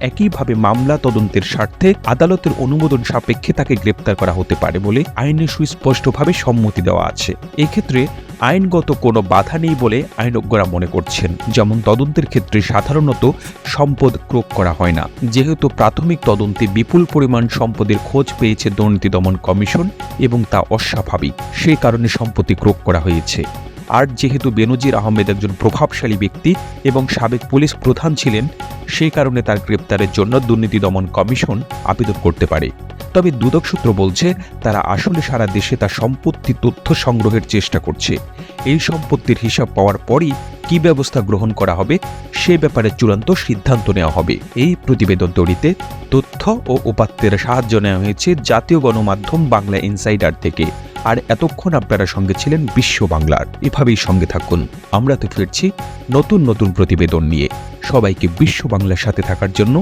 একইভাবে মামলা তদন্তের স্বার্থে আদালতের অনুমোদন সাপেক্ষে তাকে গ্রেপ্তার করা হতে পারে বলে আইনে সুস্পষ্টভাবে সম্মতি দেওয়া আছে। এক্ষেত্রে আইনগত কোনো বাধা নেই বলে আইনজ্ঞরা মনে করছেন। যেমন তদন্তের ক্ষেত্রে সাধারণত সম্পদ ক্রোক করা হয় না, যেহেতু প্রাথমিক তদন্তে বিপুল পরিমাণ সম্পদের খোঁজ পেয়েছে দুর্নীতি দমন কমিশন এবং তা অস্বাভাবিক, সে কারণে সম্পত্তি ক্রোক করা হয়েছে। আর যেহেতু বেনজির আহমেদ একজন প্রভাবশালী ব্যক্তি এবং সাবেক পুলিশ প্রধান ছিলেন, সেই কারণে তার গ্রেপ্তারের জন্য দুর্নীতি দমন কমিশন আবেদন করতে পারে। তবে দুদক সূত্র বলছে তারা আসলে সারা দেশে তার সম্পত্তি তথ্য সংগ্রহের চেষ্টা করছে। এই সম্পত্তির হিসাব পাওয়ার পরই কি ব্যবস্থা গ্রহণ করা হবে সে ব্যাপারে চূড়ান্ত সিদ্ধান্ত নেওয়া হবে। এই প্রতিবেদন তৈরিতে তথ্য ও উপাত্তের সাহায্য নেওয়া হয়েছে জাতীয় গণমাধ্যম বাংলা ইনসাইডার থেকে। আর এতক্ষণ আপনারা সঙ্গে ছিলেন বিশ্ব বাংলার। এভাবেই সঙ্গে থাকুন, আমরা তো ফিরছি নতুন নতুন প্রতিবেদন নিয়ে। সবাইকে বিশ্ব বাংলার সাথে থাকার জন্য